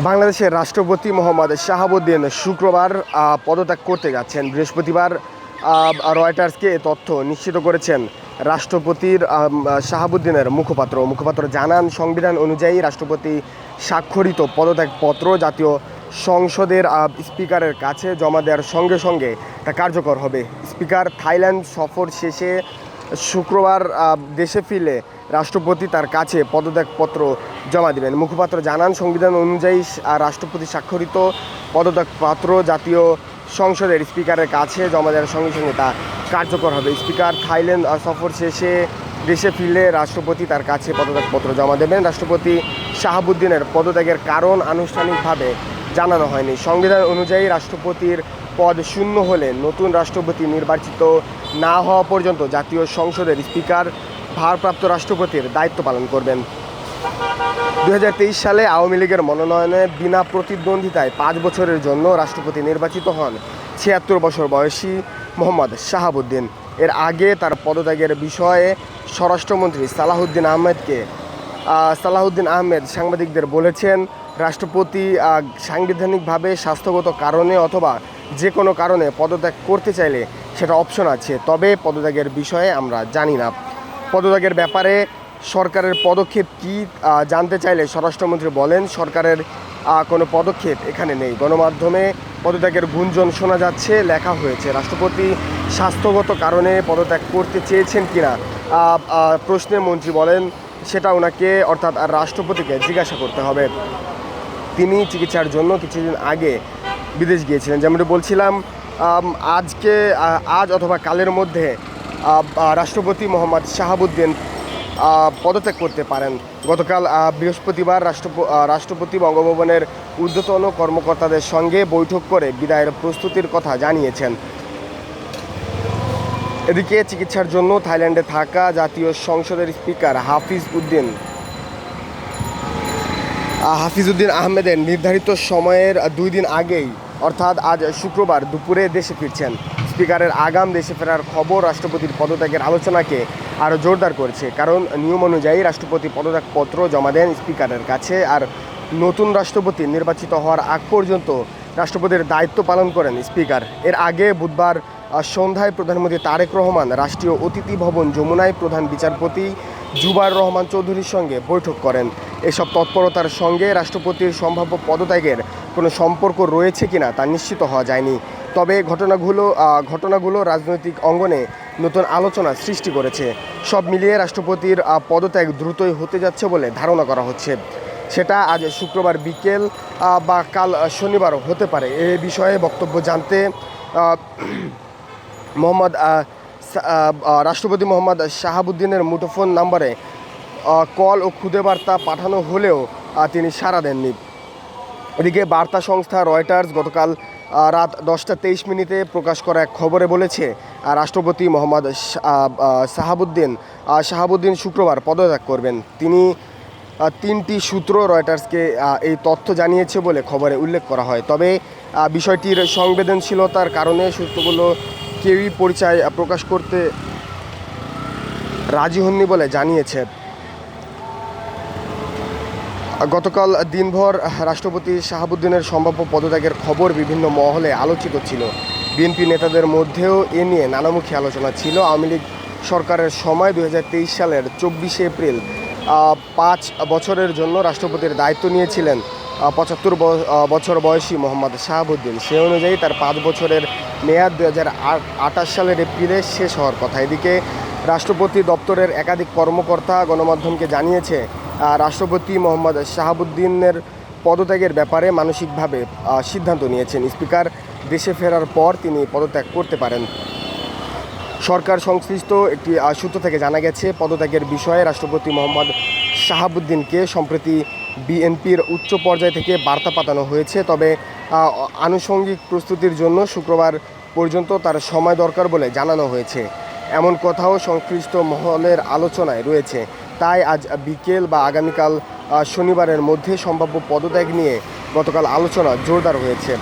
বাংলাদেশের রাষ্ট্রপতি মোহাম্মদ শাহাবুদ্দিন শুক্রবার পদত্যাগ করতে যাচ্ছেন। বৃহস্পতিবার রয়টার্সকে এ তথ্য নিশ্চিত করেছেন রাষ্ট্রপতির শাহাবুদ্দিনের মুখপাত্র জানান, সংবিধান অনুযায়ী রাষ্ট্রপতি স্বাক্ষরিত পদত্যাগপত্র জাতীয় সংসদের স্পিকারের কাছে জমা দেওয়ার সঙ্গে সঙ্গে তা কার্যকর হবে। স্পিকার থাইল্যান্ড সফর শেষে শুক্রবার দেশে ফিরলে রাষ্ট্রপতি তার কাছে পদত্যাগপত্র জমা দেবেন। মুখপাত্র জানান, সংবিধান অনুযায়ী রাষ্ট্রপতি স্বাক্ষরিত পদত্যাগপত্র জাতীয় সংসদের স্পিকারের কাছে জমা দেওয়ার সঙ্গে সঙ্গে তা কার্যকর হবে। স্পিকার থাইল্যান্ড সফর শেষে দেশে ফিরলে রাষ্ট্রপতি তার কাছে পদত্যাগপত্র জমা দেবেন। রাষ্ট্রপতি শাহাবুদ্দিনের পদত্যাগের কারণ আনুষ্ঠানিকভাবে জানানো হয়নি। সংবিধান অনুযায়ী রাষ্ট্রপতির পদ শূন্য হলে নতুন রাষ্ট্রপতি নির্বাচিত না হওয়া পর্যন্ত জাতীয় সংসদের স্পিকার ভারপ্রাপ্ত রাষ্ট্রপতির দায়িত্ব পালন করবেন। 2023 সালে আওয়ামী লীগের মনোনয়নে বিনা প্রতিদ্বন্দ্বিতায় 5 বছরের জন্য রাষ্ট্রপতি নির্বাচিত হন 76 বছর বয়সী মোহাম্মদ শাহাবুদ্দিন। এর আগে তার পদত্যাগের বিষয়ে স্বরাষ্ট্রমন্ত্রী সালাহুদ্দিন আহমেদ সাংবাদিকদের বলেছেন, রাষ্ট্রপতি সাংবিধানিকভাবে স্বাস্থ্যগত কারণে অথবা যে কোনো কারণে পদত্যাগ করতে চাইলে সেটা অপশন আছে, তবে পদত্যাগের বিষয়ে আমরা জানি না। পদত্যাগের ব্যাপারে সরকারের পদক্ষেপ কী জানতে চাইলে স্বরাষ্ট্রমন্ত্রী বলেন, সরকারের কোনো পদক্ষেপ এখানে নেই। গণমাধ্যমে পদত্যাগের গুঞ্জন শোনা যাচ্ছে, লেখা হয়েছে। রাষ্ট্রপতি স্বাস্থ্যগত কারণে পদত্যাগ করতে চেয়েছেন কিনা প্রশ্নে মন্ত্রী বলেন, সেটা ওনাকে অর্থাৎ রাষ্ট্রপতিকে জিজ্ঞাসা করতে হবে। তিনি চিকিৎসার জন্য কিছুদিন আগে বিদেশ গিয়েছিলেন। যেমনটি বলছিলাম, আজ অথবা কালের মধ্যে রাষ্ট্রপতি মোহাম্মদ শাহাবুদ্দিন পদত্যাগ করতে পারেন। গতকাল বৃহস্পতিবার রাষ্ট্রপতি বঙ্গভবনের ঊর্ধ্বতন কর্মকর্তাদের সঙ্গে বৈঠক করে বিদায়ের প্রস্তুতির কথা জানিয়েছেন। এদিকে চিকিৎসার জন্য থাইল্যান্ডে থাকা জাতীয় সংসদের স্পিকার হাফিজউদ্দিন আহমেদের নির্ধারিত সময়ের 2 দিন আগেই অর্থাৎ আজ শুক্রবার দুপুরে দেশে ফিরছেন। স্পিকারের আগাম দেশে ফেরার খবর রাষ্ট্রপতির পদত্যাগের আলোচনাকে আরও জোরদার করেছে, কারণ নিয়ম অনুযায়ী রাষ্ট্রপতি পদত্যাগপত্র জমা দেন স্পিকারের কাছে, আর নতুন রাষ্ট্রপতি নির্বাচিত হওয়ার আগ পর্যন্ত রাষ্ট্রপতির দায়িত্ব পালন করেন স্পিকার। এর আগে বুধবার সন্ধ্যায় প্রধানমন্ত্রী তারেক রহমান রাষ্ট্রীয় অতিথি ভবন যমুনায় প্রধান বিচারপতি জুবায়ের রহমান চৌধুরীর সঙ্গে বৈঠক করেন। এসব তৎপরতার সঙ্গে রাষ্ট্রপতির সম্ভাব্য পদত্যাগের কোনো সম্পর্ক রয়েছে কিনা তা নিশ্চিত হওয়া যায়নি। তবে ঘটনাগুলো রাজনৈতিক অঙ্গনে নতুন আলোচনা সৃষ্টি করেছে। সব মিলিয়ে রাষ্ট্রপতির পদত্যাগ দ্রুতই হতে যাচ্ছে বলে ধারণা করা হচ্ছে। সেটা আজ শুক্রবার বিকেল বা কাল শনিবারও হতে পারে। এ বিষয়ে বক্তব্য জানতে রাষ্ট্রপতি মোহাম্মদ শাহাবুদ্দিনের মুঠোফোন নম্বরে কল ও খুদে বার্তা পাঠানো হলেও তিনি সাড়া দেননি। এদিকে বার্তা সংস্থা রয়টার্স গতকাল রাত 10:23 প্রকাশ করা এক খবরে বলেছে, রাষ্ট্রপতি মোহাম্মদ শাহাবুদ্দিন শুক্রবার পদত্যাগ করবেন। তিনি 3টি সূত্র রয়টার্সকে এই তথ্য জানিয়েছে বলে খবরে উল্লেখ করা হয়। তবে বিষয়টির সংবেদনশীলতার কারণে সূত্রগুলো কেউই পরিচয় প্রকাশ করতে রাজি হননি বলে জানিয়েছে। গতকাল দিনভর রাষ্ট্রপতি শাহাবুদ্দিনের সম্ভাব্য পদত্যাগের খবর বিভিন্ন মহলে আলোচিত ছিল। বিএনপি নেতাদের মধ্যেও এ নিয়ে নানামুখী আলোচনা ছিল। আওয়ামী লীগ সরকারের সময় 2023 সালের 24 এপ্রিল 5 বছরের জন্য রাষ্ট্রপতির দায়িত্ব নিয়েছিলেন 75 বছর বয়সী মোহাম্মদ শাহাবুদ্দিন। সে অনুযায়ী তার 5 বছরের মেয়াদ 2028 সালের এপ্রিলে শেষ হওয়ার কথা। এদিকে রাষ্ট্রপতি দপ্তরের একাধিক কর্মকর্তা গণমাধ্যমকে জানিয়েছে, রাষ্ট্রপতি মোহাম্মদ শাহাবুদ্দিনের পদত্যাগের ব্যাপারে মানসিকভাবে সিদ্ধান্ত নিয়েছেন। স্পিকার দেশে ফেরার পর তিনি পদত্যাগ করতে পারেন। সরকার সংশ্লিষ্ট একটি সূত্র থেকে জানা গেছে, পদত্যাগের বিষয়ে রাষ্ট্রপতি মোহাম্মদ শাহাবুদ্দিনকে সম্প্রতি বিএনপির উচ্চ পর্যায় থেকে বার্তা পাঠানো হয়েছে। তবে আনুষঙ্গিক প্রস্তুতির জন্য শুক্রবার পর্যন্ত তার সময় দরকার বলে জানানো হয়েছে, এমন কথাও সংশ্লিষ্ট মহলের আলোচনায় রয়েছে। তাই আজ বিকেল বা আগামীকাল শনিবারের মধ্যে সম্ভাব্য পদত্যাগ নিয়ে গতকাল আলোচনা জোরদার হয়েছে।